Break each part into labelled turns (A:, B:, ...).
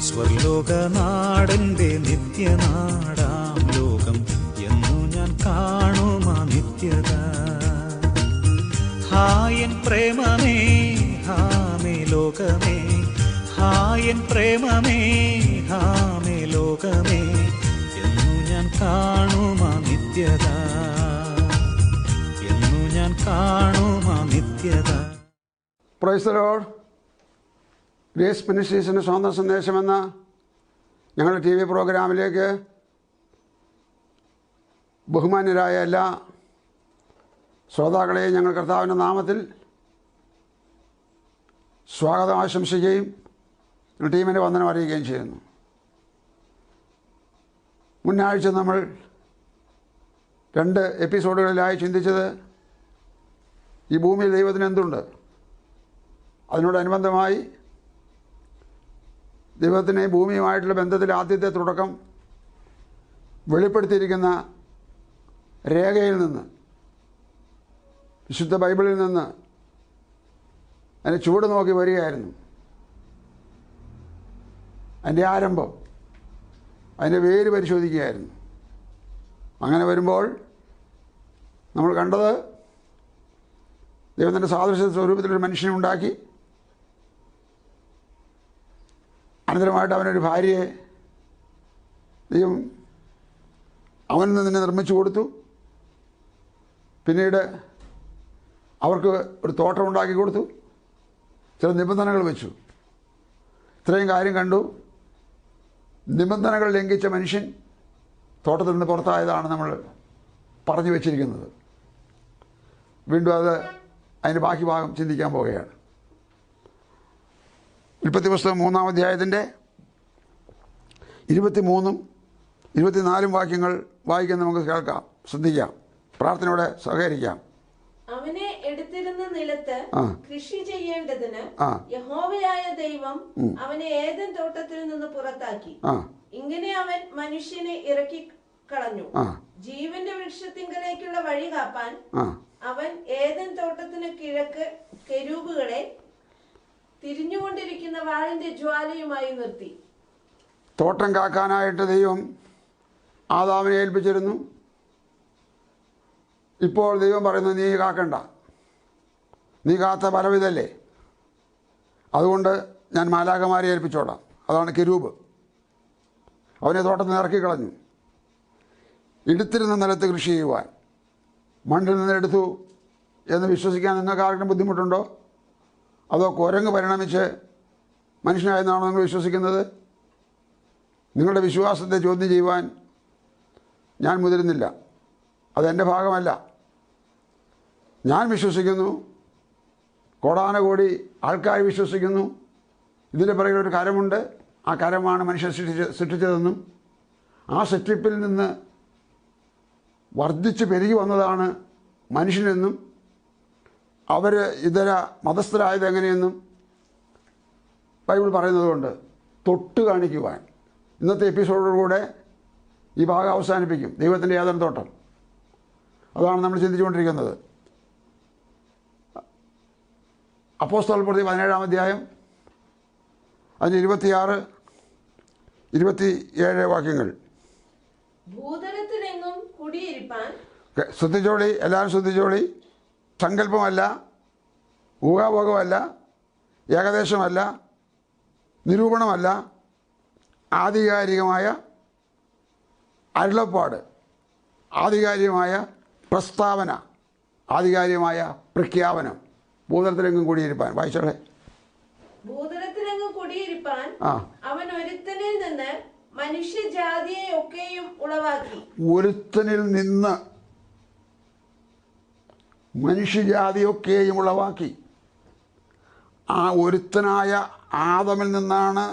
A: സ്വർലോകനാടന്റെ നിത്യനാടാം ലോകം എന്നു ഞാൻ കാണുമാ നിത്യത. ഹായൻ പ്രേമമേ ഹാമേ ലോകമേ, ഹായൻ പ്രേമമേ ഹാമേ ലോകമേ എന്നു ഞാൻ കാണുമാ നിത്യത, എന്നു ഞാൻ കാണുമാ നിത്യത.
B: Praise the Lord. ഗ്രേസ് മിനിസ്ട്രീസിൻ്റെ സ്വന്തം സന്ദേശമെന്ന ഞങ്ങളുടെ TV പ്രോഗ്രാമിലേക്ക് ബഹുമാന്യരായ എല്ലാ ശ്രോതാക്കളെയും ഞങ്ങൾ കർത്താവിൻ്റെ നാമത്തിൽ സ്വാഗതം ആശംസിക്കുകയും ടീമിൻ്റെ വന്ദനം അറിയിക്കുകയും ചെയ്യുന്നു. മുന്നാഴ്ച നമ്മൾ 2 എപ്പിസോഡുകളിലായി ചിന്തിച്ചത് ഈ ഭൂമിയിൽ ദൈവത്തിന് എന്തുണ്ട്, അതിനോടനുബന്ധമായി ദൈവത്തിന് ഭൂമിയുമായിട്ടുള്ള ബന്ധത്തിൽ ആദ്യത്തെ തുടക്കം വെളിപ്പെടുത്തിയിരിക്കുന്ന രേഖയിൽ നിന്ന്, വിശുദ്ധ ബൈബിളിൽ നിന്ന് അതിനെ ചൂട് നോക്കി വരികയായിരുന്നു. അതിൻ്റെ ആരംഭം, അതിൻ്റെ വേര് പരിശോധിക്കുകയായിരുന്നു. അങ്ങനെ വരുമ്പോൾ നമ്മൾ കണ്ടത് ദൈവത്തിൻ്റെ സാദൃശ്യ സ്വരൂപത്തിലൊരു മനുഷ്യനെ ഉണ്ടാക്കി, അനന്തരമായിട്ട് അവനൊരു ഭാര്യയെ ദൈവം അവനിൽ നിന്ന് തന്നെ നിർമ്മിച്ചു കൊടുത്തു. പിന്നീട് അവർക്ക് ഒരു തോട്ടം ഉണ്ടാക്കി കൊടുത്തു, ചില നിബന്ധനകൾ വെച്ചു. ഇത്രയും കാര്യം കണ്ടു. നിബന്ധനകൾ ലംഘിച്ച മനുഷ്യൻ തോട്ടത്തിൽ നിന്ന് പുറത്തായതാണ് നമ്മൾ പറഞ്ഞു വച്ചിരിക്കുന്നത്. വീണ്ടും അതിൻ്റെ ബാക്കി ഭാഗം ചിന്തിക്കാൻ പോവുകയാണ്. ഉൽപ്പത്തി പുസ്തകം 3-ാം അധ്യായത്തിൻ്റെ 23-ഉം 24-ഉം വാക്യങ്ങൾ വായിക്കാൻ നമുക്ക് കേൾക്കാം, ശ്രദ്ധിക്കാം, പ്രാർത്ഥനയോടെ സഹകരിക്കാം.
C: അവനെ എടുത്തിരുന്ന നിലത്ത് കൃഷി ചെയ്യേണ്ടതിന് യഹോവയായ ദൈവം അവനെ ഏദൻ തോട്ടത്തിൽ നിന്ന് പുറത്താക്കി. ഇങ്ങനെ അവൻ മനുഷ്യനെ ഇറക്കി കളഞ്ഞു. ജീവന്റെ വൃക്ഷത്തിങ്കലേക്കുള്ള വഴി കാപ്പാൻ അവൻ ഏദൻ തോട്ടത്തിന് കിഴക്ക് കെരൂബുകളെ തിരിഞ്ഞുകൊണ്ടിരിക്കുന്ന വാളിന്റെ ജ്വാലയുമായി നിർത്തി.
B: തോട്ടം കാക്കാനായിട്ട് ദൈവം ആദാമിനെ ഏൽപ്പിച്ചിരുന്നു. ഇപ്പോൾ ദൈവം പറയുന്നു, നീ കാക്കണ്ട, നീ കാത്ത പലവിധല്ലേ, അതുകൊണ്ട് ഞാൻ മാലാഖമാരെ ഏൽപ്പിച്ചോളാം. അതാണ് കെരൂബ്. അവനെ തോട്ടത്തിൽ നിന്ന് ഇറക്കി കളഞ്ഞു. എടുത്തിരുന്ന നിലത്ത് കൃഷി ചെയ്യുവാൻ. മണ്ണിൽ നിന്ന് എടുത്തു എന്ന് വിശ്വസിക്കാൻ നിങ്ങൾക്ക് ആർക്കും ബുദ്ധിമുട്ടുണ്ടോ? അതോ കുരങ്ങ് പരിണമിച്ച് മനുഷ്യനായെന്നാണോ നിങ്ങൾ വിശ്വസിക്കുന്നത്? നിങ്ങളുടെ വിശ്വാസത്തെ ചോദ്യം ചെയ്യുവാൻ ഞാൻ മുതിരുന്നില്ല. അതെൻ്റെ ഭാഗമല്ല. ഞാൻ വിശ്വസിക്കുന്നു, കോടാനകോടി ആൾക്കാർ വിശ്വസിക്കുന്നു, ഇതിൻ്റെ പിറകിൽ ഒരു കരമുണ്ട്. ആ കരമാണ് മനുഷ്യൻ സൃഷ്ടിച്ചതെന്നും ആ സൃഷ്ടിപ്പിൽ നിന്ന് വർദ്ധിച്ച് പെരുകി വന്നതാണ് മനുഷ്യനെന്നും അവർ ഇതര മതസ്ഥരായത് എങ്ങനെയെന്നും ബൈബിൾ പറയുന്നതുകൊണ്ട് തൊട്ട് കാണിക്കുവാൻ ഇന്നത്തെ എപ്പിസോഡിലൂടെ ഈ ഭാഗം അവസാനിപ്പിക്കും. ദൈവത്തിൻ്റെ ഏദൻ തോട്ടം, അതാണ് നമ്മൾ ചിന്തിച്ചുകൊണ്ടിരിക്കുന്നത്. അപ്പോസ്തലർ പ്രവൃത്തി 17-ാം അധ്യായം അതിന് 26, 27 വാക്യങ്ങൾ.
C: ഭൂതലത്തിലെങ്ങും കുടിയിരിപ്പാൻ,
B: ശ്രദ്ധിച്ചോളി, എല്ലാവരും ശ്രദ്ധിച്ചോളി. സങ്കല്പമല്ല, ഊഹാഭോഗമല്ല, ഏകദേശമല്ല, നിരൂപണമല്ല, ആധികാരികമായ അരുളപ്പാട്, ആധികാരികമായ പ്രസ്താവന, ആധികാരികമായ പ്രഖ്യാപനം. ഭൂതലത്തിലെങ്ങും കുടിയിരിപ്പാൻ. വായിച്ചോളെ.
C: ഭൂതലത്തിലെങ്ങും കുടിയിരിപ്പാൻ അവൻ ഒരുത്തനിൽ നിന്ന് മനുഷ്യജാതിയെ ഒക്കെയും ഉളവാക്കി.
B: ഒരുത്തനിൽ നിന്ന് മനുഷ്യജാതിയൊക്കെയും ഉളവാക്കി. ആ ഒരുത്തനായ ആദമിൽ നിന്നാണ്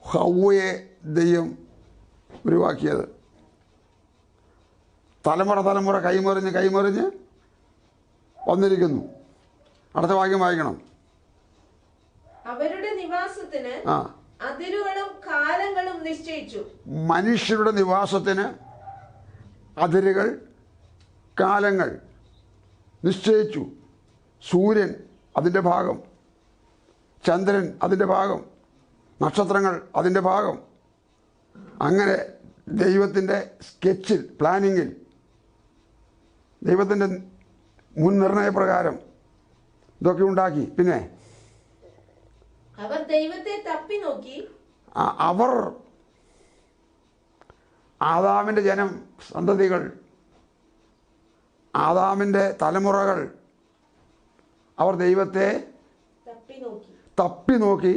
B: ഹവ്വയെ ദൈവം ഉരുവാക്കിയത്. തലമുറ തലമുറ കൈമറിഞ്ഞ് വന്നിരിക്കുന്നു. അടുത്ത വാക്യം വായിക്കണം.
C: അവരുടെ നിവാസത്തിന് അതിരുകളും കാലങ്ങളും നിശ്ചയിച്ചു.
B: മനുഷ്യരുടെ നിവാസത്തിന് അതിരുകൾ, കാലങ്ങൾ നിശ്ചയിച്ചു. സൂര്യൻ അതിൻ്റെ ഭാഗം, ചന്ദ്രൻ അതിൻ്റെ ഭാഗം, നക്ഷത്രങ്ങൾ അതിൻ്റെ ഭാഗം. അങ്ങനെ ദൈവത്തിൻ്റെ സ്കെച്ചിൽ, പ്ലാനിങ്ങിൽ, ദൈവത്തിൻ്റെ മുൻ നിർണയപ്രകാരം ഇതൊക്കെ ഉണ്ടാക്കി. പിന്നെ
C: അവർ ദൈവത്തെ തപ്പി നോക്കി.
B: അവർ ആദാമിൻ്റെ ജനം, സന്തതികൾ, ആദാമിൻ്റെ തലമുറകൾ അവർ ദൈവത്തെ തപ്പി നോക്കി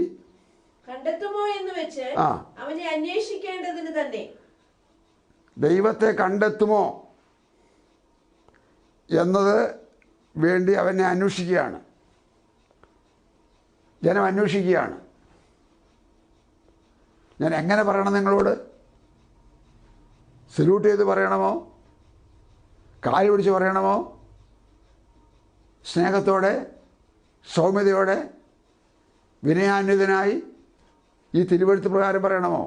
C: കണ്ടെത്തുമോ എന്ന് വെച്ച് അവനെ അന്വേഷിക്കേണ്ടതിന് തന്നെ.
B: ദൈവത്തെ കണ്ടെത്തുമോ എന്നത് വേണ്ടി അവനെ അന്വേഷിക്കുകയാണ്, ജനം അന്വേഷിക്കുകയാണ്. ഞാൻ എങ്ങനെ പറയണം നിങ്ങളോട്? സല്യൂട്ട് ചെയ്ത് പറയണമോ? കാല് പിടിച്ച് പറയണമോ? സ്നേഹത്തോടെ, സൗമ്യതയോടെ, വിനയാന്വിതനായി ഈ തിരുവെഴുത്ത് പ്രകാരം പറയണമോ?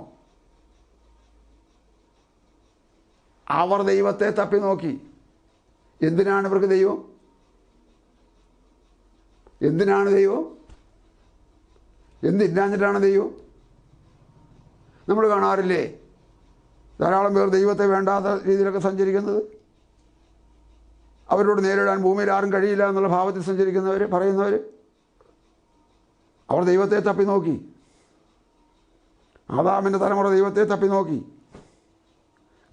B: അവർ ദൈവത്തെ തപ്പി നോക്കി. എന്തിനാണ് ഇവർക്ക് ദൈവം? എന്തിനാണ് ദൈവം? എന്തില്ലാഞ്ഞിട്ടാണ് ദൈവം? നമ്മൾ കാണാറില്ലേ ധാരാളം പേർ ദൈവത്തെ വേണ്ടാത്ത രീതിയിലൊക്കെ സഞ്ചരിക്കുന്നത്? അവരോട് നേരിടാൻ ഭൂമിയിൽ ആരും കഴിയില്ല എന്നുള്ള ഭാവത്തിൽ സഞ്ചരിക്കുന്നവർ, പറയുന്നവർ. അവർ ദൈവത്തെ തപ്പി നോക്കി. ആദാമിൻ്റെ തലമുറ ദൈവത്തെ തപ്പി നോക്കി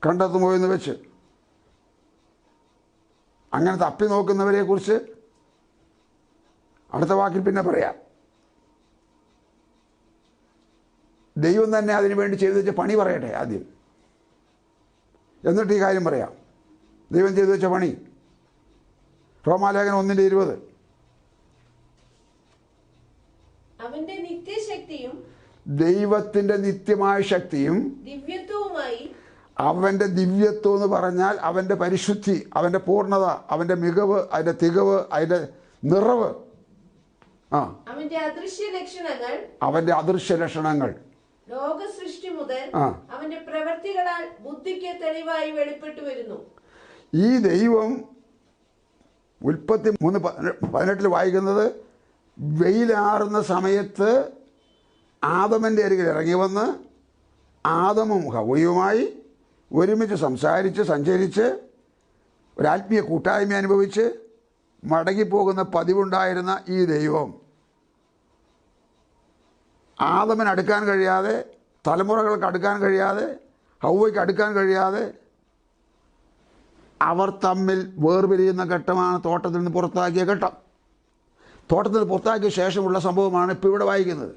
B: കണ്ടെത്തുമോ എന്ന് വെച്ച്. അങ്ങനെ തപ്പി നോക്കുന്നവരെക്കുറിച്ച് അടുത്ത വാക്കിൽ പിന്നെ പറയാം. ദൈവം തന്നെ അതിനു വേണ്ടി ചെയ്തു വെച്ച പണി പറയട്ടെ ആദ്യം, എന്നിട്ട് ഈ കാര്യം പറയാം. ദൈവം ചെയ്തു വെച്ച പണി റോമാലേഖനം 1:20.
C: അവന്റെ നിത്യശക്തിയും
B: ദൈവത്തിൻ്റെ നിത്യമായ ശക്തിയും
C: ദിവ്യത്വവുമായി.
B: അവൻ്റെ ദിവ്യത്വം എന്ന് പറഞ്ഞാൽ അവൻ്റെ പരിശുദ്ധി, അവൻ്റെ പൂർണ്ണത, അവൻ്റെ മികവ്, അതിൻ്റെ തികവ്, അതിൻ്റെ നിറവ്.
C: അവന്റെ അദൃശ്യ ലക്ഷണങ്ങൾ,
B: അവൻ്റെ അദൃശ്യ ലക്ഷണങ്ങൾ
C: ലോക സൃഷ്ടി മുതൽ അവന്റെ പ്രവൃത്തികളാൽ ബുദ്ധിക്ക് തെളിവായി വെളിപ്പെട്ടു വരുന്നു.
B: ഈ ദൈവം ഉൽപ്പത്തി 3:18 വായിക്കുന്നത്, വെയിലാറുന്ന സമയത്ത് ആദമൻ്റെ അരികിൽ ഇറങ്ങി വന്ന് ആദമും ഹവ്വയുമായി ഒരുമിച്ച് സംസാരിച്ച് സഞ്ചരിച്ച് ഒരാത്മീയ കൂട്ടായ്മ അനുഭവിച്ച് മടങ്ങിപ്പോകുന്ന പതിവുണ്ടായിരുന്ന ഈ ദൈവം ആദമന് അടുക്കാൻ കഴിയാതെ, തലമുറകൾക്ക് അടുക്കാൻ കഴിയാതെ, ഹവ്വയ്ക്ക് അടുക്കാൻ കഴിയാതെ അവർ തമ്മിൽ വേർപിരിയുന്ന ഘട്ടമാണ് തോട്ടത്തിൽ നിന്ന് പുറത്താക്കിയ ഘട്ടം. തോട്ടത്തിൽ നിന്ന് പുറത്താക്കിയ ശേഷമുള്ള സംഭവമാണ് ഇപ്പോൾ ഇവിടെ വായിക്കുന്നത്.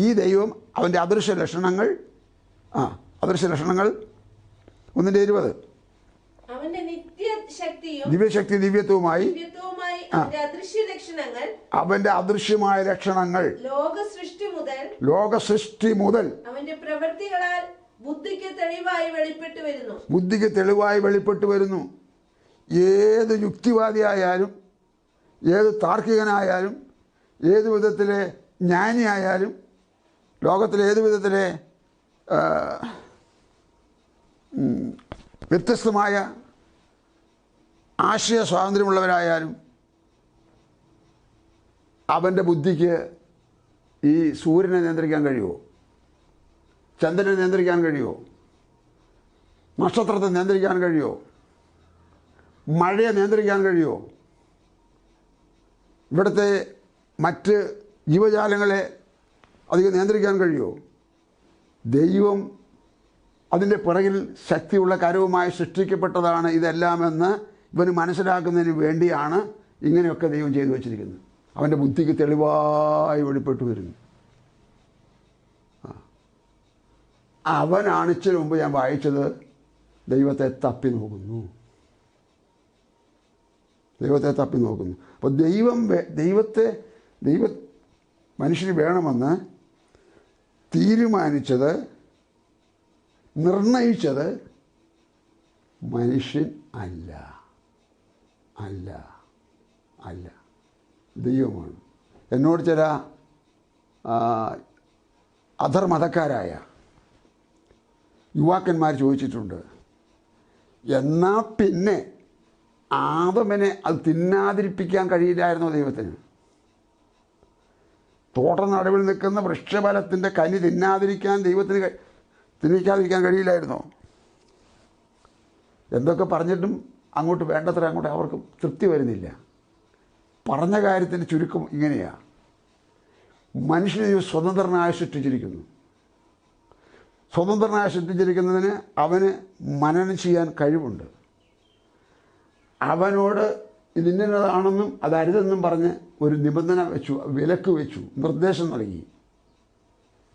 B: ഈ ദൈവം അവൻ്റെ അദൃശ്യ ലക്ഷണങ്ങൾ, അദൃശ്യ ലക്ഷണങ്ങൾ 1:20.
C: അവന്റെ നിത്യശക്തിയും
B: ദിവ്യശക്തി ദിവ്യത്വവുമായി അവന്റെ അദൃശ്യമായ ലക്ഷണങ്ങൾ ലോക സൃഷ്ടി മുതൽ
C: അവന്റെ പ്രവൃത്തികളാൽ ബുദ്ധിക്ക്
B: തെളിവായി വെളിപ്പെട്ടു വരുന്നു. ഏത് യുക്തിവാദിയായാലും, ഏത് താർക്കികനായാലും, ഏത് വിധത്തിലെ ജ്ഞാനിയായാലും, ലോകത്തിലെ ഏത് വിധത്തിലെ വ്യത്യസ്തമായ ആശയ സ്വാതന്ത്ര്യമുള്ളവരായാലും അവൻ്റെ ബുദ്ധിക്ക് ഈ സൂര്യനെ നിയന്ത്രിക്കാൻ കഴിയുമോ? ചന്ദ്രനെ നിയന്ത്രിക്കാൻ കഴിയുമോ? നക്ഷത്രത്തെ നിയന്ത്രിക്കാൻ കഴിയുമോ? മഴയെ നിയന്ത്രിക്കാൻ കഴിയുമോ? ഇവിടുത്തെ മറ്റ് ജീവജാലങ്ങളെ അധികം നിയന്ത്രിക്കാൻ കഴിയുമോ? ദൈവം അതിൻ്റെ പിറകിൽ ശക്തിയുള്ള കരവുമായി സൃഷ്ടിക്കപ്പെട്ടതാണ് ഇതെല്ലാമെന്ന് ഇവന് മനസ്സിലാക്കുന്നതിന് വേണ്ടിയാണ് ഇങ്ങനെയൊക്കെ ദൈവം ചെയ്തു വച്ചിരിക്കുന്നത്. അവൻ്റെ ബുദ്ധിക്ക് തെളിവായി വെളിപ്പെട്ടു വരുന്നു. അവനാണ് ഇച്ചിരി മുമ്പ് ഞാൻ വായിച്ചത്, ദൈവത്തെ തപ്പി നോക്കുന്നു. ദൈവത്തെ തപ്പി നോക്കുന്നു. അപ്പോൾ ദൈവ മനുഷ്യന് വേണമെന്ന് തീരുമാനിച്ചത്, നിർണയിച്ചത് മനുഷ്യൻ അല്ല, അല്ല, അല്ല, ദൈവമാണ്. എന്നോട് ചില അധർമതക്കാരായ യുവാക്കന്മാർ ചോദിച്ചിട്ടുണ്ട്, എന്നാൽ പിന്നെ ആദമനെ അത് തിന്നാതിരിപ്പിക്കാൻ കഴിയില്ലായിരുന്നോ ദൈവത്തിന്? തോട്ടം നടുവിൽ നിൽക്കുന്ന വൃക്ഷഫലത്തിൻ്റെ കനി തിന്നാതിരിക്കാൻ തിന്നിക്കാതിരിക്കാൻ കഴിയില്ലായിരുന്നോ? എന്തൊക്കെ പറഞ്ഞിട്ടും അങ്ങോട്ട് വേണ്ടത്ര അങ്ങോട്ട് അവർക്ക് തൃപ്തി വരുന്നില്ല. പറഞ്ഞ കാര്യത്തിൻ്റെ ചുരുക്കം ഇങ്ങനെയാണ്: മനുഷ്യനെ സ്വതന്ത്രനായി സൃഷ്ടിച്ചിരിക്കുന്നു. സ്വതന്ത്രനായി സൃഷ്ടിച്ചിരിക്കുന്നതിന് അവന് മനനം ചെയ്യാൻ കഴിവുണ്ട്. അവനോട് ഇതിന്നതാണെന്നും അതരുതെന്നും പറഞ്ഞ് ഒരു നിബന്ധന വെച്ചു, വിലക്ക് വെച്ചു, നിർദ്ദേശം നൽകി.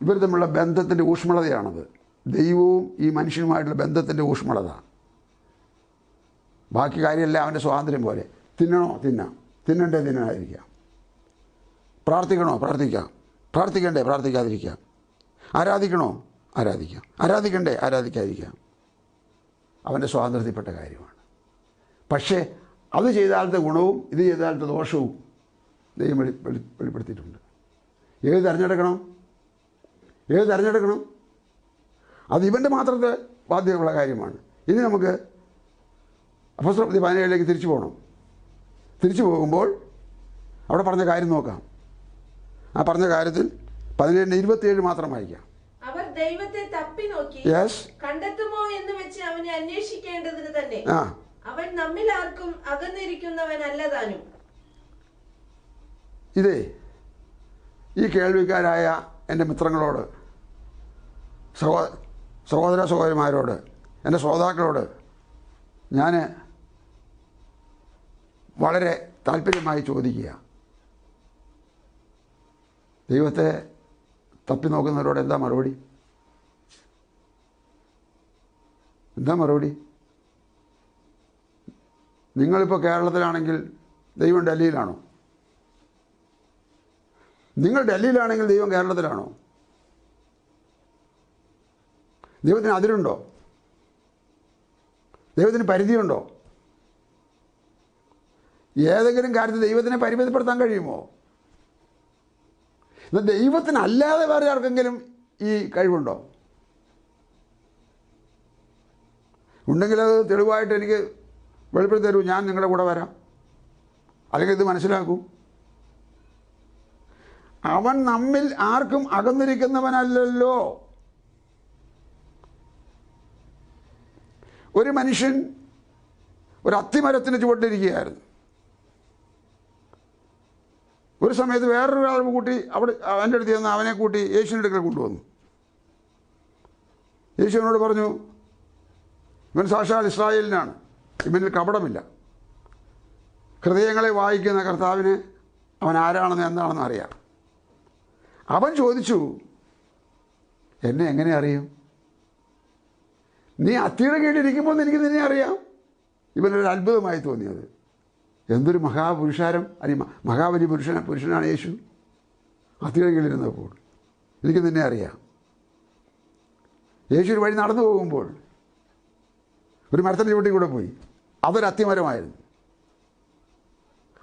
B: ഇവർ തമ്മിലുള്ള ബന്ധത്തിൻ്റെ ഊഷ്മളതയാണത്. ദൈവവും ഈ മനുഷ്യനുമായിട്ടുള്ള ബന്ധത്തിൻ്റെ ഊഷ്മളത. ബാക്കി കാര്യമെല്ലാം അവൻ്റെ സ്വാതന്ത്ര്യം പോലെ. തിന്നണോ തിന്നാം, തിന്നണ്ടേ തിന്നാതിരിക്കാം, പ്രാർത്ഥിക്കണോ പ്രാർത്ഥിക്കാം, പ്രാർത്ഥിക്കണ്ടേ പ്രാർത്ഥിക്കാതിരിക്കാം, ആരാധിക്കണോ ആരാധിക്കാം, ആരാധിക്കണ്ടേ ആരാധിക്കാതിരിക്കാം. അവൻ്റെ സ്വാതന്ത്ര്യത്തിൽപ്പെട്ട കാര്യമാണ്. പക്ഷേ അത് ചെയ്താലത്തെ ഗുണവും ഇത് ചെയ്താലത്തെ ദോഷവും ദൈവം വെളിപ്പെടുത്തിയിട്ടുണ്ട്. ഏത് തിരഞ്ഞെടുക്കണം, ഏത് തിരഞ്ഞെടുക്കണം, അത് ഇവൻ്റെ മാത്രത്തെ ബാധ്യതയുള്ള കാര്യമാണ്. ഇനി നമുക്ക് അപ്പോസ്തലപ്രവൃത്തി 17 തിരിച്ചു പോകണം. തിരിച്ചു പോകുമ്പോൾ അവിടെ പറഞ്ഞ കാര്യം നോക്കാം. ആ പറഞ്ഞ കാര്യത്തിൽ 17-27 മാത്രം വായിക്കാം.
C: അവർ ദൈവത്തെ തപ്പി നോക്കി കണ്ടെത്തുമോ എന്ന് വെച്ച് അവനെ അന്വേഷിക്കേണ്ടതിന് തന്നെ അവൻ നമ്മിൽ ആർക്കും അകന്നിരിക്കുന്നവനല്ല താനും.
B: ഇതേ ഈ കേൾവിക്കാരായ എൻ്റെ മിത്രങ്ങളോട്, സഹോദര സഹോദരിമാരോട്, എൻ്റെ ശ്രോതാക്കളോട് ഞാൻ വളരെ താല്പര്യമായി ചോദിക്കുക: ദൈവത്തെ തപ്പി നോക്കുന്നവരോട് എന്താ മറുപടി? എന്താ മറുപടി? നിങ്ങളിപ്പോൾ കേരളത്തിലാണെങ്കിൽ ദൈവം ഡൽഹിയിലാണോ? നിങ്ങൾ ഡൽഹിയിലാണെങ്കിൽ ദൈവം കേരളത്തിലാണോ? ദൈവത്തിന് അതിരുണ്ടോ? ദൈവത്തിന് പരിധിയുണ്ടോ? ഏതെങ്കിലും കാര്യത്തിൽ ദൈവത്തിനെ പരിമിതപ്പെടുത്താൻ കഴിയുമോ? എന്നാൽ ദൈവത്തിനല്ലാതെ വേറെ ആർക്കെങ്കിലും ഈ കഴിവുണ്ടോ? ഉണ്ടെങ്കിൽ അത് തെളിവായിട്ട് എനിക്ക് വെളിപ്പെടുത്തി തരൂ, ഞാൻ നിങ്ങളുടെ കൂടെ വരാം, അല്ലെങ്കിൽ ഇത് മനസ്സിലാക്കൂ. അവൻ നമ്മിൽ ആർക്കും അകന്നിരിക്കുന്നവനല്ലല്ലോ. ഒരു മനുഷ്യൻ ഒരു അത്തിമരത്തിന് ചുവട്ടിരിക്കുകയായിരുന്നു. ഒരു സമയത്ത് വേറൊരാൾ കൂട്ടി അവിടെ അവൻ്റെ അടുത്ത് ചെന്ന് അവനെ കൂട്ടി യേശുവിൻ്റെ അടുക്കൽ കൊണ്ടുവന്നു. യേശു അവനോട് പറഞ്ഞു, ഇവൻ സാക്ഷാൽ ഇസ്രായേലിനാണ്, ഇവനിൽ കപടമില്ല. ഹൃദയങ്ങളെ വായിക്കുന്ന കർത്താവിന് അവൻ ആരാണെന്ന് എന്താണെന്ന് അറിയാം. അവൻ ചോദിച്ചു, എന്നെ എങ്ങനെ അറിയും? നീ അത്തിയുടെ കീഴിലിരിക്കുമ്പോൾ എനിക്ക് നിന്നെ അറിയാം. ഇവനൊരു അത്ഭുതമായി തോന്നിയത്. എന്തൊരു മഹാപുരുഷാരം, അല്ലെങ്കിൽ മഹാബലി പുരുഷനാണ് യേശു. അത്തിയുടെ കീഴിലിരുന്നപ്പോൾ എനിക്ക് നിന്നെ അറിയാം. യേശു ഒരു വഴി നടന്നു പോകുമ്പോൾ ഒരു മരത്തിൻ്റെ ചുവട്ടിൽ കൂടെ പോയി. അതൊരു അത്തിമരമായിരുന്നു.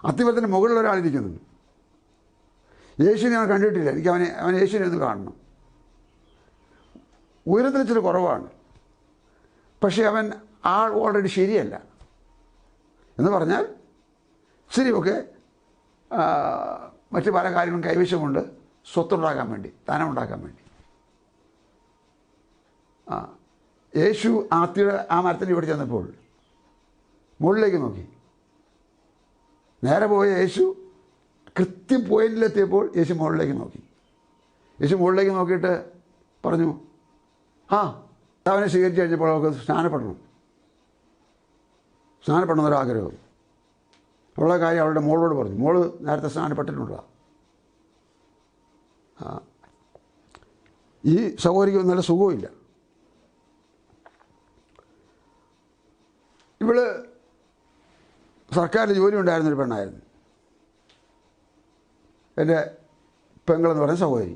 B: അത്തിമരത്തിൻ്റെ മുകളിൽ ഒരാളിരിക്കുന്നുണ്ട്. യേശുവിനെ അവൻ കണ്ടിട്ടില്ല. എനിക്ക് അവൻ യേശുവിനെ ഒന്ന് കാണണം. ഉയരത്തിൽ ഇച്ചിരി കുറവാണ്, പക്ഷേ അവൻ ആൾ ഓൾറെഡി ശരിയല്ല എന്ന് പറഞ്ഞാൽ ശരിയൊക്കെ മറ്റ് പല കാര്യങ്ങളും കൈവശമുണ്ട്, സ്വത്തുണ്ടാക്കാൻ വേണ്ടി, ധനമുണ്ടാക്കാൻ വേണ്ടി. യേശു ആ മരത്തിൻ്റെ ഇവിടെ ചെന്നപ്പോൾ മുകളിലേക്ക് നോക്കി. നേരെ പോയ യേശു കൃത്യം പോയിന്റിലെത്തിയപ്പോൾ യേശു മുകളിലേക്ക് നോക്കി. യേശു മുകളിലേക്ക് നോക്കിയിട്ട് പറഞ്ഞു, അവനെ സ്വീകരിച്ച് കഴിഞ്ഞപ്പോൾ അവൾക്ക് സ്നാനപ്പെടണമെന്നൊരാഗ്രഹം. അവളുടെ കാര്യം അവളുടെ മോളോട് പറഞ്ഞു. മോള് നേരത്തെ സ്നാനപ്പെട്ടിട്ടുള്ളതാണ്. ഈ സഹോദരിക്ക് നല്ല സുഖമില്ല. ഇവള് സർക്കാരിൽ ജോലി ഉണ്ടായിരുന്നൊരു പെണ്ണായിരുന്നു. എൻ്റെ പെങ്ങളെന്ന് പറയുന്ന സഹോദരി.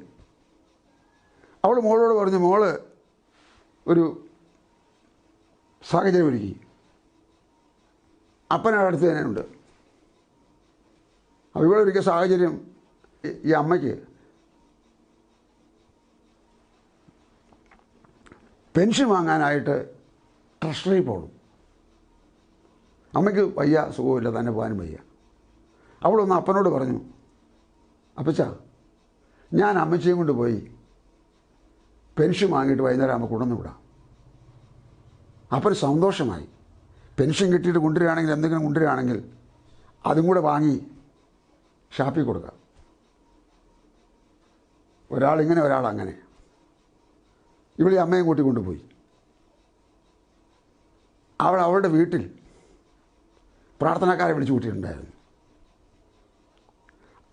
B: അവൾ മോളോട് പറഞ്ഞു, മോള് ഒരു സാഹചര്യം ഒരുക്കി. അപ്പനവിടെ അടുത്ത് തന്നെ ഉണ്ട്. അപ്പോൾ ഇവളൊരിക്കൽ സാഹചര്യം, ഈ അമ്മയ്ക്ക് പെൻഷൻ വാങ്ങാനായിട്ട് ട്രഷറി പോകണം. അമ്മയ്ക്ക് വയ്യ, സുഖമില്ല, തന്നെ പോകാനും വയ്യ. അവളൊന്ന് അപ്പനോട് പറഞ്ഞു, അപ്പച്ചാ ഞാൻ അമ്മച്ചിയും കൊണ്ട് പോയി പെൻഷൻ വാങ്ങിയിട്ട് വൈകുന്നേരം ആകുമ്പോൾ കൊണ്ടുവന്ന് വിടാം. അപ്പോൾ സന്തോഷമായി. പെൻഷൻ കിട്ടിയിട്ട് കൊണ്ടുവരികയാണെങ്കിൽ, എന്തെങ്കിലും കൊണ്ടുവരികയാണെങ്കിൽ അതും കൂടെ വാങ്ങി ഷാപ്പിൽ കൊടുക്കാം. ഒരാളിങ്ങനെ ഒരാളങ്ങനെ. ഇവിടെ അമ്മയും കൂട്ടി കൊണ്ടുപോയി. അവളുടെ വീട്ടിൽ പ്രാർത്ഥനക്കാരെ വിളിച്ചു കൂട്ടിയിട്ടുണ്ടായിരുന്നു.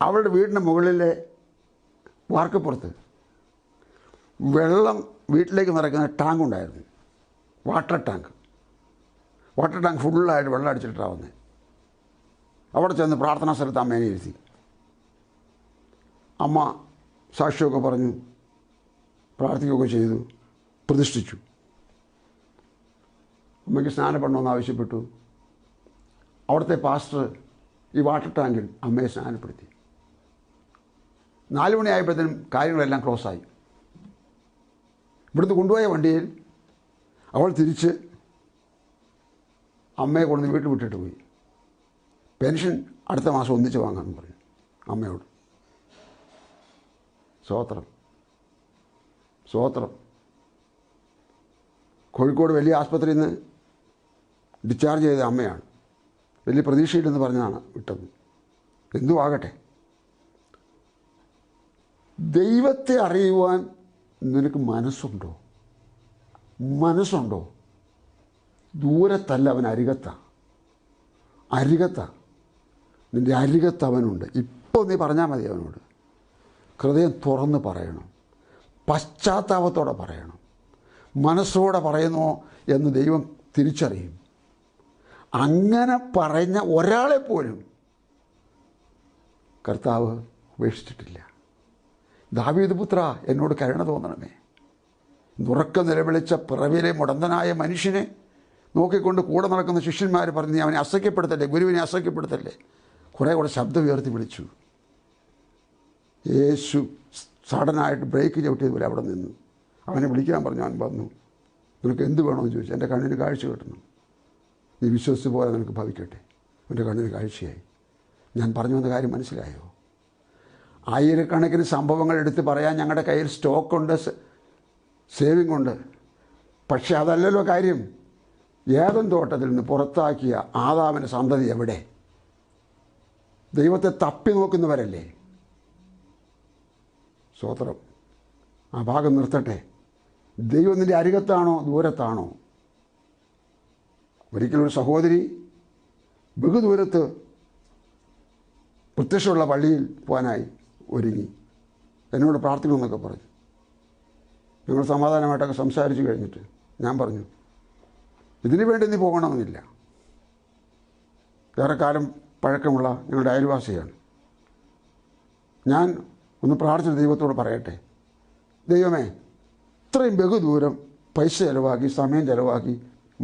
B: അവളുടെ വീടിൻ്റെ മുകളിലെ വാർക്കപ്പുറത്ത് വെള്ളം വീട്ടിലേക്ക് നിറയ്ക്കുന്ന ടാങ്ക് ഉണ്ടായിരുന്നു. വാട്ടർ ടാങ്ക് ഫുള്ളായിട്ട് വെള്ളം അടിച്ചിട്ടാവുന്നത്. അവിടെ ചെന്ന് പ്രാർത്ഥനാ സ്ഥലത്ത് അമ്മേനെ ഇരുത്തി. അമ്മ സാക്ഷിയൊക്കെ പറഞ്ഞു, പ്രാർത്ഥിക്കുകയൊക്കെ ചെയ്തു, പ്രതിഷ്ഠിച്ചു. അമ്മയ്ക്ക് സ്നാനപ്പെടണമെന്ന് ആവശ്യപ്പെട്ടു. അവിടുത്തെ പാസ്റ്റർ ഈ വാട്ടർ ടാങ്കിൽ അമ്മയെ സ്നാനപ്പെടുത്തി. 4 മണിയായപ്പോഴത്തേനും കാര്യങ്ങളെല്ലാം ക്ലോസായി. ഇവിടുന്ന് കൊണ്ടുപോയ വണ്ടിയിൽ അവൾ തിരിച്ച് അമ്മയെ കൊണ്ടുവന്ന് വീട്ടിൽ വിട്ടിട്ട് പോയി. പെൻഷൻ അടുത്ത മാസം ഒന്നിച്ച് വാങ്ങാമെന്ന് പറഞ്ഞു അമ്മയോട്. സ്വോത്രം. കോഴിക്കോട് വലിയ ആസ്പത്രിയിൽ നിന്ന് ഡിസ്ചാർജ് ചെയ്ത അമ്മയാണ്. വലിയ പ്രതീക്ഷയില്ലെന്ന് പറഞ്ഞാണ് വിട്ടത്. എന്തു ആകട്ടെ, ദൈവത്തെ അറിയുവാൻ നിനക്ക് മനസ്സുണ്ടോ? ദൂരത്തല്ല, അവൻ അരികത്താ. നിൻ്റെ അരികത്ത് അവനുണ്ട്. ഇപ്പോൾ നീ പറഞ്ഞാൽ മതി അവനോട്. ഹൃദയം തുറന്ന് പറയണം, പശ്ചാത്താപത്തോടെ പറയണം. മനസ്സോടെ പറയുന്നോ എന്ന് ദൈവം തിരിച്ചറിയും. അങ്ങനെ പറഞ്ഞ ഒരാളെപ്പോലും കർത്താവ് ഉപേക്ഷിച്ചിട്ടില്ല. ദാവീദ് പുത്ര, എന്നോട് കരുണ തോന്നണമേ. ഉറക്കം നിലവിളിച്ച പിറവിലെ മുടന്തനായ മനുഷ്യനെ നോക്കിക്കൊണ്ട് കൂടെ നടക്കുന്ന ശിഷ്യന്മാർ പറഞ്ഞു, നീ അവനെ അസഹ്യപ്പെടുത്തല്ലേ, ഗുരുവിനെ അസഹ്യപ്പെടുത്തല്ലേ. കുറേ കൂടെ ശബ്ദം ഉയർത്തി വിളിച്ചു. യേശു സഡനായിട്ട് ബ്രേക്ക് ചവിട്ടിയതുപോലെ അവിടെ നിന്നു. അവനെ വിളിക്കാൻ പറഞ്ഞു. അവൻ വന്നു. നിനക്ക് എന്ത് വേണമെന്ന് ചോദിച്ചു. എൻ്റെ കണ്ണിന് കാഴ്ച കിട്ടണം, നീ വിശ്വസിച്ച് പോലെ നിനക്ക് ഭവിക്കട്ടെ. എൻ്റെ കണ്ണിന് കാഴ്ചയായി. ഞാൻ പറഞ്ഞു വന്ന കാര്യം മനസ്സിലായോ? ആയിരക്കണക്കിന് സംഭവങ്ങൾ എടുത്ത് പറയാൻ ഞങ്ങളുടെ കയ്യിൽ സ്റ്റോക്കുണ്ട്, സേവിംഗ് ഉണ്ട്. പക്ഷെ അതല്ലല്ലോ കാര്യം. ഏദൻ തോട്ടത്തിൽ നിന്ന് പുറത്താക്കിയ ആദാമിൻ്റെ സന്തതി എവിടെ? ദൈവത്തെ തപ്പി നോക്കുന്നവരല്ലേ. സ്തോത്രം. ആ ഭാഗം നിർത്തട്ടെ. ദൈവം നിൻ്റെ അരികത്താണോ ദൂരത്താണോ? ഒരിക്കലൊരു സഹോദരി ബഹുദൂരത്ത് പ്രത്യക്ഷമുള്ള പള്ളിയിൽ പോകാനായി ഒരുങ്ങി. എന്നോട് പ്രാർത്ഥിക്കണമെന്നൊക്കെ പറഞ്ഞു. ഞങ്ങൾ സമാധാനമായിട്ടൊക്കെ സംസാരിച്ച് കഴിഞ്ഞിട്ട് ഞാൻ പറഞ്ഞു, ഇതിനു വേണ്ടി നീ പോകണമെന്നില്ല. ഏറെക്കാലം പഴക്കമുള്ള ഞങ്ങളുടെ അയൽവാസിയാണ്. ഞാൻ ഒന്ന് പ്രാർത്ഥിച്ച ദൈവത്തോട് പറയട്ടെ, ദൈവമേ, ഇത്രയും ബഹുദൂരം പൈസ ചിലവാക്കി, സമയം ചിലവാക്കി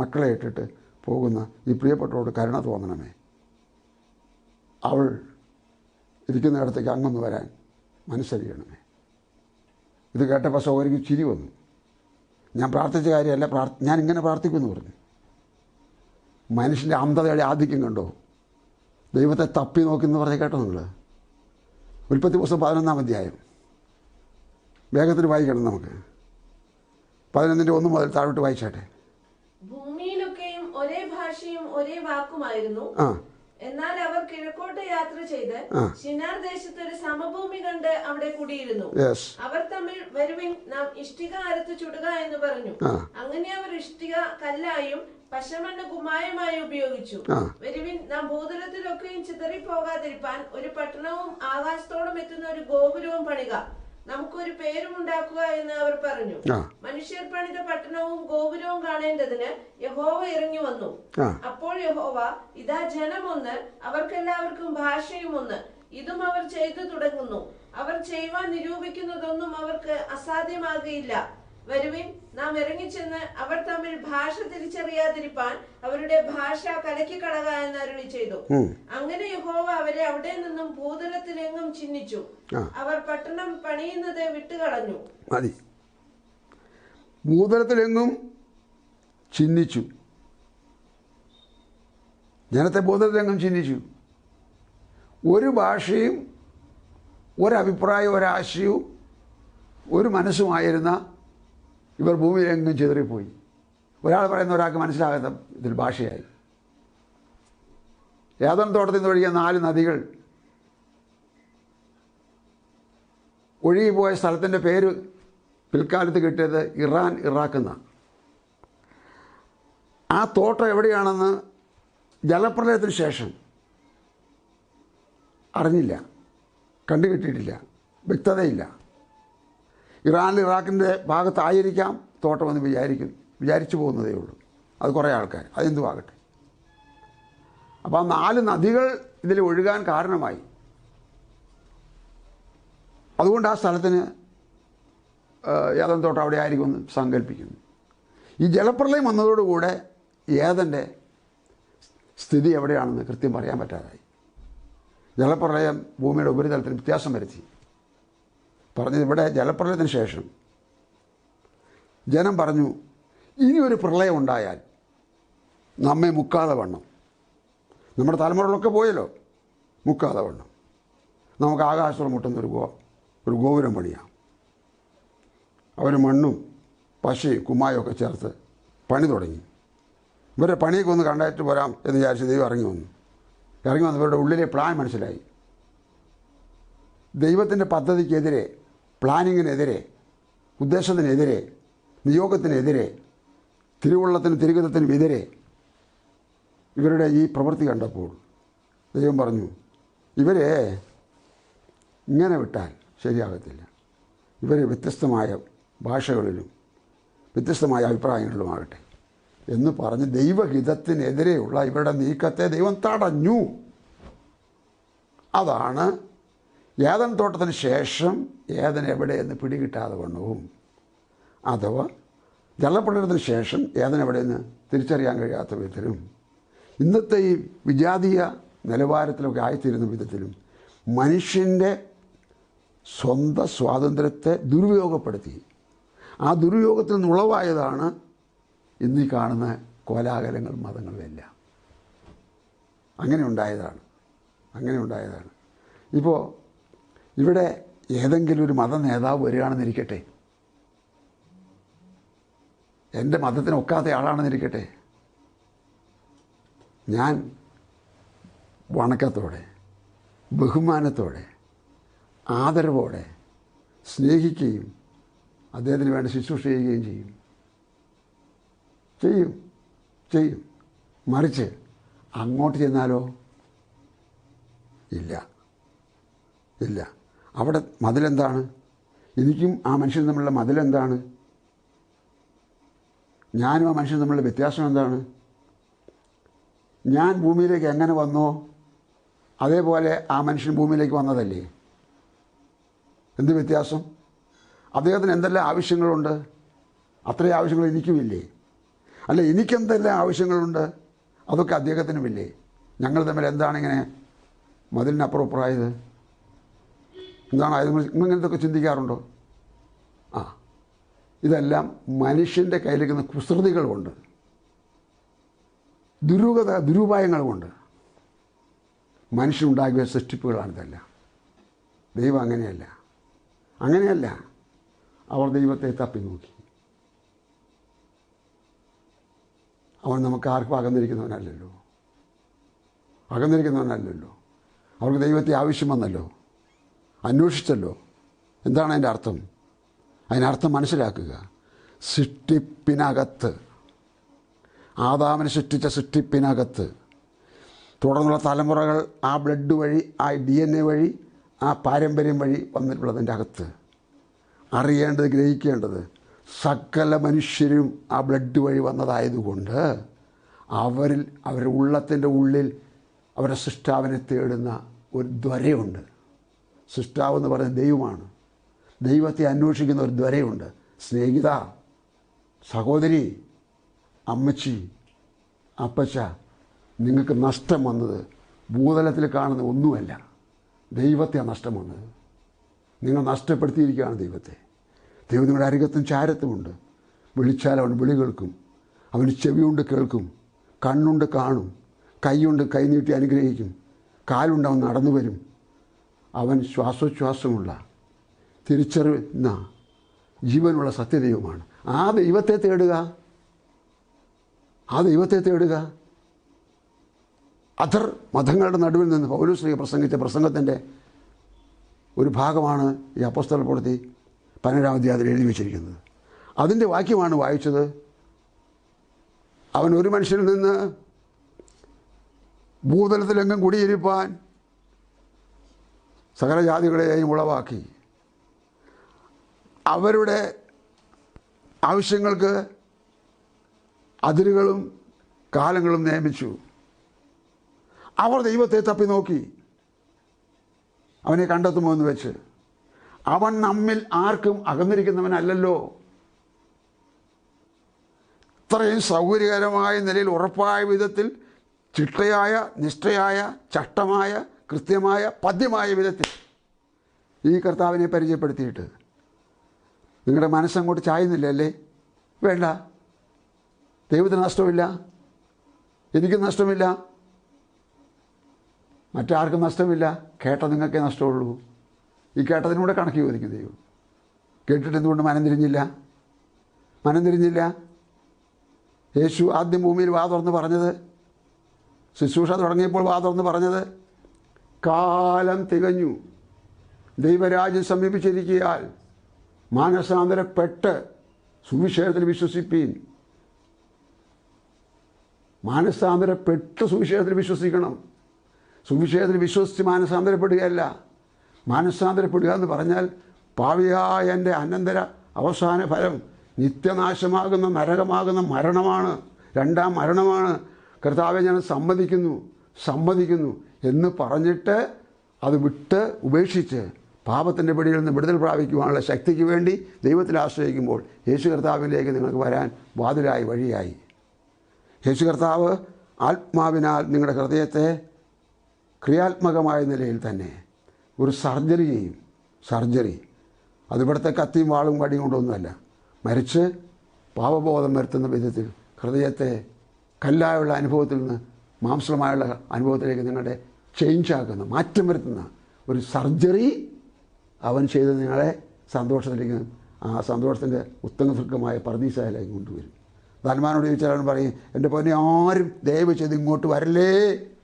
B: മക്കളെ ഇട്ടിട്ട് പോകുന്ന ഈ പ്രിയപ്പെട്ടവരോട് കരുണ തോന്നണമേ. അവൾ ഇരിക്കുന്നിടത്തേക്ക് അങ്ങൊന്ന് വരാൻ മനസ്സറിയണമേ. ഇത് കേട്ടപ്പോൾ സഹോദരിക്ക് ചിരി വന്നു. ഞാൻ പ്രാർത്ഥിച്ച കാര്യമല്ല, ഞാൻ ഇങ്ങനെ പ്രാർത്ഥിക്കുമെന്ന് പറഞ്ഞു. മനുഷ്യൻ്റെ അന്ധതയുടെ ആധിക്യം കണ്ടോ? ദൈവത്തെ തപ്പി നോക്കിയെന്ന് പറഞ്ഞ് കേട്ടോ നിങ്ങൾ? ഉൽപ്പത്തി പുസ്തകം 11-ാം അധ്യായം വേഗത്തിൽ വായിക്കണം. നമുക്ക് 11-ന്റെ 1 മുതൽ താഴോട്ട് വായിച്ചാട്ടെ.
C: ഭൂമിയിലൊക്കെയും ഒരേ ഭാഷയും ഒരേ വാക്കുമായിരുന്നു. എന്നാൽ അവർ കിഴക്കോട്ട് യാത്ര ചെയ്ത് ശിനാർ ദേശത്ത് ഒരു സമഭൂമി കണ്ട് അവിടെ കുടിയിരുന്നു. അവർ തമ്മിൽ വരുവിൻ, നാം ഇഷ്ടിക അരത്ത് ചുടുക എന്ന് പറഞ്ഞു. അങ്ങനെ അവർ ഇഷ്ടിക കല്ലായും പശമണ്ണ് കുമ്മായമായി ഉപയോഗിച്ചു. വരുവിൻ, നാം ഭൂതലത്തിലൊക്കെയും ചിതറിപ്പോകാതിരിപ്പാൻ ഒരു പട്ടണവും ആകാശത്തോളം എത്തുന്ന ഒരു ഗോപുരവും പണിക, നമുക്കൊരു പേരും ഉണ്ടാക്കുക എന്ന് അവർ പറഞ്ഞു. മനുഷ്യർ പണിത പട്ടണവും ഗോപുരവും കാണേണ്ടതിന് യഹോവ ഇറങ്ങി വന്നു. അപ്പോൾ യഹോവ, ഇതാ ജനമൊന്ന്, അവർക്കെല്ലാവർക്കും ഭാഷയും ഒന്ന്, ഇതും അവർ ചെയ്തു തുടങ്ങുന്നു. അവർ ചെയ്യുവാൻ നിരൂപിക്കുന്നതൊന്നും അവർക്ക് അസാധ്യമാകുകയില്ല. വരുവിൻ, നാം ഇറങ്ങിച്ചെന്ന് അവർ തമ്മിൽ ഭാഷ തിരിച്ചറിയാതിരിപ്പാൻ അവരുടെ ഭാഷ കലക്കി കളക എന്ന് അരുളി ചെയ്തു. അങ്ങനെ യഹോവ അവരെ അവിടെ നിന്നും ഭൂതലത്തിലെങ്ങും ചിഹ്നിച്ചു. അവർ പട്ടണം പണിയുന്നത് വിട്ടുകളഞ്ഞു.
B: മതി. ഭൂതലത്തിലെങ്ങും ചിഹ്നിച്ചു. ജനത്തെ ഭൂതലത്തിലെങ്ങും ചിഹ്നിച്ചു. ഒരു ഭാഷയും ഒരഭിപ്രായം, ഒരാശയവും ഒരു മനസ്സുമായിരുന്ന ഇവർ ഭൂമിയിലെങ്ങും ചിതറിപ്പോയി. ഒരാൾ പറയുന്ന ഒരാൾക്ക് മനസ്സിലാകാത്ത ഇതിൽ ഭാഷയായി. ഏദൻ തോട്ടത്തിൽ നിന്ന് ഒഴുകിയ 4 നദികൾ ഒഴുകിപ്പോയ സ്ഥലത്തിൻ്റെ പേര് പിൽക്കാലത്ത് കിട്ടിയത് ഇറാൻ, ഇറാഖ് എന്നാണ്. ആ തോട്ടം എവിടെയാണെന്ന് ജലപ്രളയത്തിന് ശേഷം അറിഞ്ഞില്ല, കണ്ടുകിട്ടിയിട്ടില്ല, വ്യക്തതയില്ല. ഇറാനിൽ ഇറാഖിൻ്റെ ഭാഗത്തായിരിക്കാം തോട്ടമെന്ന് വിചാരിച്ചു പോകുന്നതേ ഉള്ളൂ. അത് കുറേ ആൾക്കാർ, അതെന്തുമാകട്ടെ. അപ്പോൾ ആ 4 നദികൾ ഇതിൽ ഒഴുകാൻ കാരണമായി. അതുകൊണ്ട് ആ സ്ഥലത്തിന് ഏദൻ തോട്ടം അവിടെ ആയിരിക്കുമെന്ന് സങ്കല്പിക്കുന്നു. ഈ ജലപ്രളയം വന്നതോടുകൂടെ ഏദൻ്റെ സ്ഥിതി എവിടെയാണെന്ന് കൃത്യം പറയാൻ പറ്റാതായി. ജലപ്രളയം ഭൂമിയുടെ ഉപരിതലത്തിൽ വ്യത്യാസം വരുത്തി. പറഞ്ഞത് ഇവിടെ ജലപ്രളയത്തിന് ശേഷം ജനം പറഞ്ഞു, ഇനിയൊരു പ്രളയം ഉണ്ടായാൽ നമ്മെ മുക്കാതെ വണ്ണം, നമ്മുടെ തലമുറകളൊക്കെ പോയല്ലോ, മുക്കാതെ വണ്ണം നമുക്ക് ആകാശത്തോളം മുട്ടുന്ന ഒരു ഗോപുരം പണിയാം. അവർ മണ്ണും പശയും കുമ്മായും ഒക്കെ ചേർത്ത് പണി തുടങ്ങി. ഇവരുടെ പണിയൊക്കെ ഒന്ന് കണ്ടായിട്ട് പോരാം എന്ന് വിചാരിച്ച് ദൈവം ഇറങ്ങി വന്നവരുടെ ഉള്ളിലെ പ്ലാൻ മനസ്സിലായി. ദൈവത്തിൻ്റെ പദ്ധതിക്കെതിരെ, പ്ലാനിങ്ങിനെതിരെ, ഉദ്ദേശത്തിനെതിരെ, നിയോഗത്തിനെതിരെ, തിരുവുള്ളത്തിനും തിരുഗതത്തിനും എതിരെ ഇവരുടെ ഈ പ്രവൃത്തി കണ്ടപ്പോൾ ദൈവം പറഞ്ഞു, ഇവരെ ഇങ്ങനെ വിട്ടാൽ ശരിയാകത്തില്ല. ഇവർ വ്യത്യസ്തമായ ഭാഷകളിലും വ്യത്യസ്തമായ അഭിപ്രായങ്ങളിലുമാകട്ടെ എന്ന് പറഞ്ഞ് ദൈവഹിതത്തിനെതിരെയുള്ള ഇവരുടെ നീക്കത്തെ ദൈവം തടഞ്ഞു. അതാണ് ഏദൻ തോട്ടത്തിന് ശേഷം ഏദൻ എവിടെയെന്ന് പിടികിട്ടാതെ വണ്ണവും, അഥവാ ജലപ്രളയത്തിന് ശേഷം ഏദൻ എവിടെയെന്ന് തിരിച്ചറിയാൻ കഴിയാത്ത വിധത്തിലും ഇന്നത്തെ ഈ വിജാതീയ നിലവാരത്തിലൊക്കെ ആയിത്തീരുന്ന വിധത്തിലും മനുഷ്യൻ്റെ സ്വന്തം സ്വാതന്ത്ര്യത്തെ ദുരുപയോഗപ്പെടുത്തി. ആ ദുരുപയോഗത്തിൽ നിന്നുളവായതാണ് ഇന്നീ കാണുന്ന കോലാഹലങ്ങളും മതങ്ങളും എല്ലാം. അങ്ങനെ ഉണ്ടായതാണ്. ഇപ്പോൾ ഇവിടെ ഏതെങ്കിലും ഒരു മത നേതാവ് വരികയാണെന്നിരിക്കട്ടെ, എൻ്റെ മതത്തിന് ഒക്കാത്ത ആളാണെന്നിരിക്കട്ടെ, ഞാൻ വണക്കത്തോടെ, ബഹുമാനത്തോടെ, ആദരവോടെ സ്നേഹിക്കുകയും അദ്ദേഹത്തിന് വേണ്ടി ശുശ്രൂഷ ചെയ്യുകയും ചെയ്യും. മറിച്ച് അങ്ങോട്ട് ചെന്നാലോ ഇല്ല. അവിടെ മതിലെന്താണ്? എനിക്കും ആ മനുഷ്യനും തമ്മിലുള്ള മതിലെന്താണ്? ഞാനും ആ മനുഷ്യനും തമ്മിലുള്ള വ്യത്യാസം എന്താണ്? ഞാൻ ഭൂമിയിലേക്ക് എങ്ങനെ വന്നോ അതേപോലെ ആ മനുഷ്യൻ ഭൂമിയിലേക്ക് വന്നതല്ലേ? എന്ത് വ്യത്യാസം? അദ്ദേഹത്തിന് എന്തെല്ലാം ആവശ്യങ്ങളുണ്ട്, അത്രയും ആവശ്യങ്ങൾ എനിക്കുമില്ലേ? അല്ല, എനിക്കെന്തെല്ലാം ആവശ്യങ്ങളുണ്ട് അതൊക്കെ അദ്ദേഹത്തിനുമില്ലേ? ഞങ്ങൾ തമ്മിൽ എന്താണ് ഇങ്ങനെ മതിലിനപ്പുറപ്പുറമായത്? എന്താണ് ആയത്? നിങ്ങളിങ്ങനത്തൊക്കെ ചിന്തിക്കാറുണ്ടോ? ഇതെല്ലാം മനുഷ്യൻ്റെ കയ്യിലിരിക്കുന്ന കുസൃതികൾ കൊണ്ട്, ദുരുപായങ്ങൾ കൊണ്ട് മനുഷ്യനുണ്ടാക്കിയ സൃഷ്ടിപ്പുകളാണിതെല്ലാം. ദൈവം അങ്ങനെയല്ല. അവർ ദൈവത്തെ തപ്പി നോക്കി. അവൻ നമുക്ക് ആർക്കും അകന്നിരിക്കുന്നവനല്ലല്ലോ. അവർക്ക് ദൈവത്തെ ആവശ്യം വന്നല്ലോ, അന്വേഷിച്ചല്ലോ. എന്താണ് അതിൻ്റെ അർത്ഥം? അതിനർത്ഥം മനസ്സിലാക്കുക. സൃഷ്ടിപ്പിനകത്ത്, ആദാമിനെ സൃഷ്ടിച്ച സൃഷ്ടിപ്പിനകത്ത് തുടർന്നുള്ള തലമുറകൾ ആ ബ്ലഡ് വഴി, ആ DNA വഴി, ആ പാരമ്പര്യം വഴി വന്നിട്ടുള്ളതിൻ്റെ അകത്ത് അറിയേണ്ടത്, ഗ്രഹിക്കേണ്ടത്, സകല മനുഷ്യരും ആ ബ്ലഡ് വഴി വന്നതായതുകൊണ്ട് അവരുടെ ഉള്ളത്തിൻ്റെ ഉള്ളിൽ അവരുടെ സൃഷ്ടാവിനെ തേടുന്ന ഒരു ദ്വരയുണ്ട്. സൃഷ്ടാവെന്ന് പറയുന്നത് ദൈവമാണ്. ദൈവത്തെ അന്വേഷിക്കുന്ന ഒരു ദ്വരയുണ്ട്. സ്നേഹിത, സഹോദരി, അമ്മച്ചി, അപ്പച്ച, നിങ്ങൾക്ക് നഷ്ടം വന്നത് ഭൂതലത്തിൽ കാണുന്ന ഒന്നുമല്ല, ദൈവത്തെയാണ് നഷ്ടം വന്നത്. നിങ്ങൾ നഷ്ടപ്പെടുത്തിയിരിക്കുകയാണ് ദൈവത്തെ. ദൈവം നിങ്ങളുടെ അരികത്തും ചാരത്തുമുണ്ട്. വിളിച്ചാൽ അവൻ വിളി കേൾക്കും. അവന് ചെവിയുണ്ട് കേൾക്കും, കണ്ണുണ്ട് കാണും, കൈയുണ്ട് കൈനീട്ടി അനുഗ്രഹിക്കും, കാലുണ്ട് അവൻ നടന്നു വരും. അവൻ ശ്വാസോച്ഛ്വാസമുള്ള തിരിച്ചറിയുന്ന ജീവനുള്ള സത്യദൈവമാണ്. ആ ദൈവത്തെ തേടുക, ആ ദൈവത്തെ തേടുക. അധർ മതങ്ങളുടെ നടുവിൽ നിന്ന് പൗലോസ് പ്രസംഗിച്ച പ്രസംഗത്തിൻ്റെ ഒരു ഭാഗമാണ് ഈ അപ്പോസ്തല പ്രവൃത്തി 12-ാം അധ്യായത്തിൽ എഴുതി വച്ചിരിക്കുന്നത്. അതിൻ്റെ വാക്യമാണ് വായിച്ചത്. അവൻ ഒരു മനുഷ്യനിൽ നിന്ന് ഭൂതലത്തിലെങ്ങും കുടിയിരിപ്പാൻ സകല ജാതികളെയും ഉളവാക്കി അവരുടെ ആവശ്യങ്ങൾക്ക് അതിരുകളും കാലങ്ങളും നിയമിച്ചു. അവർ ദൈവത്തെ തപ്പി നോക്കി അവനെ കണ്ടെത്തുമോ എന്ന് വെച്ച്. അവൻ നമ്മിൽ ആർക്കും അകന്നിരിക്കുന്നവനല്ലല്ലോ. ഇത്രയും സൗകര്യകരമായ നിലയിൽ ഉറപ്പായ വിധത്തിൽ ചിട്ടയായ നിഷ്ഠയായ ചട്ടമായ കൃത്യമായ പദ്യമായ വിധത്തിൽ ഈ കർത്താവിനെ പരിചയപ്പെടുത്തിയിട്ട് നിങ്ങളുടെ മനസ്സങ്ങോട്ട് ചായുന്നില്ല അല്ലേ? വേണ്ട, ദൈവത്തിന് നഷ്ടമില്ല, എനിക്ക് നഷ്ടമില്ല, മറ്റാർക്കും നഷ്ടമില്ല. കേട്ട നിങ്ങൾക്കേ നഷ്ടമുള്ളൂ. ഈ കേട്ടതിനൂടെ കണക്ക് ചോദിക്കും ദൈവം. കേട്ടിട്ട് എന്തുകൊണ്ട് മനം തിരിഞ്ഞില്ല? യേശു ആദ്യം ഭൂമിയിൽ വാ തുറന്ന് പറഞ്ഞത്, ശുശ്രൂഷ തുടങ്ങിയപ്പോൾ വാ തുറന്ന് പറഞ്ഞത്, കാലം തികഞ്ഞു, ദൈവരാജ്യം സമീപിച്ചിരിക്കയാൽ മാനസാന്തരപ്പെട്ട് സുവിശേഷത്തിൽ വിശ്വസിപ്പീൻ. മാനസാന്തരപ്പെട്ട് സുവിശേഷത്തിൽ വിശ്വസിക്കണം. സുവിശേഷത്തിൽ വിശ്വസിച്ച് മാനസാന്തരപ്പെടുകയല്ല. മാനസാന്തരപ്പെടുക എന്ന് പറഞ്ഞാൽ പാപിയായ എൻ്റെ അനന്തര അവസാന ഫലം നിത്യനാശമാകുന്ന നരകമാകുന്ന മരണമാണ്, രണ്ടാം മരണമാണ്. കർത്താവെ ഞാൻ സമ്മതിക്കുന്നു എന്ന് പറഞ്ഞിട്ട് അത് വിട്ട് ഉപേക്ഷിച്ച് പാപത്തിൻ്റെ പിടിയിൽ നിന്ന് വിടുതൽ പ്രാപിക്കുവാനുള്ള ശക്തിക്ക് വേണ്ടി ദൈവത്തിൽ ആശ്രയിക്കുമ്പോൾ യേശു കർത്താവിലേക്ക് നിങ്ങൾക്ക് വരാൻ വാതിലായി, വഴിയായി. യേശു കർത്താവ് ആത്മാവിനാൽ നിങ്ങളുടെ ഹൃദയത്തെ ക്രിയാത്മകമായ നിലയിൽ തന്നെ ഒരു സർജറി ചെയ്യും. അത് ഇവിടുത്തെ കത്തിയും വാളും വടിയും കൊണ്ടൊന്നുമല്ല, മറിച്ച് പാപബോധം വരുത്തുന്ന വിധത്തിൽ ഹൃദയത്തെ കല്ലായുള്ള അനുഭവത്തിൽ നിന്ന് മാംസമായുള്ള അനുഭവത്തിലേക്ക് നിങ്ങളുടെ ചേഞ്ചാക്കുന്ന, മാറ്റം വരുത്തുന്ന ഒരു സർജറി അവൻ ചെയ്ത് നിങ്ങളെ സന്തോഷത്തിലേക്ക്, ആ സന്തോഷത്തിൻ്റെ ഉത്തമസുഖമായ പർദീസയിലേക്ക് കൊണ്ടുവരും. ധനവാനോട് ചോദിച്ചാൽ അവൻ പറയും, എൻ്റെ പൊന്നെ ആരും ദയവ് ചെയ്ത് ഇങ്ങോട്ട് വരല്ലേ,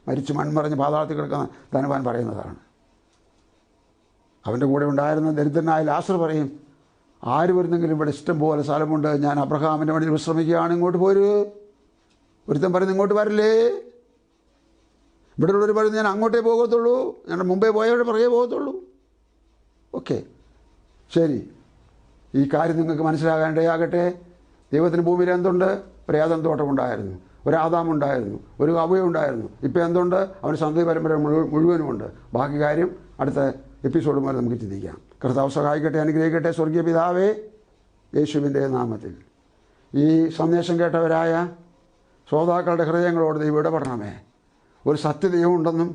B: മരിച്ച് മൺമറഞ്ഞ് പാതാളത്തിൽ കിടക്കുന്ന ധനവാൻ പറയുന്നതാണ്. അവൻ്റെ കൂടെ ഉണ്ടായിരുന്ന ദരിദ്രനായ ലാസർ പറയും, ആര് വരുന്നെങ്കിലും ഇവിടെ ഇഷ്ടം പോലെ സ്ഥലമുണ്ട്, ഞാൻ അബ്രഹാമിൻ്റെ വഴിയിൽ വിശ്രമിക്കുകയാണ്, ഇങ്ങോട്ട് പോരൂ. ഒരുത്തൻ പറയുന്നത് ഇങ്ങോട്ട് വരില്ലേ. ഇവിടെ ഉള്ളവർ പറയുന്നത് ഞാൻ അങ്ങോട്ടേ പോകത്തുള്ളൂ, ഞാൻ മുമ്പേ പോയവരുടെ പുറകെ പോകത്തുള്ളൂ. ഓക്കെ, ശരി, ഈ കാര്യം നിങ്ങൾക്ക് മനസ്സിലാകാനിടയാകട്ടെ. ദൈവത്തിന് ഭൂമിയിൽ എന്തുണ്ട്? ഒരു ഏദൻ തോട്ടമുണ്ടായിരുന്നു, ഒരു ആദാമുണ്ടായിരുന്നു, ഒരു ഹവ്വയുണ്ടായിരുന്നു. ഇപ്പോൾ എന്തുണ്ട്? അവന് സന്തതി പരമ്പര മുഴുവനുമുണ്ട്. ബാക്കി കാര്യം അടുത്ത എപ്പിസോഡ് മുതൽ നമുക്ക് ചിന്തിക്കാം. കർത്താവ് സഹായിക്കട്ടെ, അനുഗ്രഹിക്കട്ടെ. സ്വർഗീയ പിതാവേ, യേശുവിൻ്റെ നാമത്തിൽ ഈ സന്ദേശം കേട്ടവരായ ശ്രോതാക്കളുടെ ഹൃദയങ്ങളോട് ദൈവം ഇടപെടണമേ. ഒരു സത്യദൈവമുണ്ടെന്നും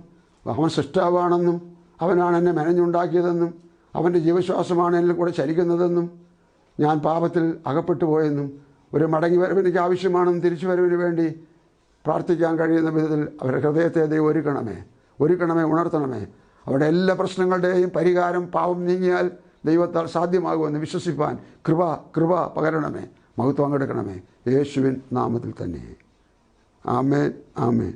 B: അവൻ സൃഷ്ടാവാണെന്നും അവനാണ് എന്നെ മെനഞ്ഞുണ്ടാക്കിയതെന്നും അവൻ്റെ ജീവശ്വാസമാണ് എന്നിൽ കൂടെ ചലിക്കുന്നതെന്നും ഞാൻ പാപത്തിൽ അകപ്പെട്ടു പോയെന്നും ഒരു മടങ്ങി വരവ് എനിക്ക് ആവശ്യമാണെന്നും തിരിച്ചു വരവിന് വേണ്ടി പ്രാർത്ഥിക്കാൻ കഴിയുന്ന വിധത്തിൽ അവരുടെ ഹൃദയത്തെ ദൈവം ഒരുക്കണമേ, ഉണർത്തണമേ. അവരുടെ എല്ലാ പ്രശ്നങ്ങളുടെയും പരിഹാരം പാപം നീങ്ങിയാൽ ദൈവത്താൽ സാധ്യമാകുമെന്ന് വിശ്വസിപ്പാൻ കൃപ പകരണമേ. മഹത്വം പങ്കെടുക്കണമേ, യേശുവിൻ നാമത്തിൽ തന്നെ. ആമേൻ, ആമേൻ.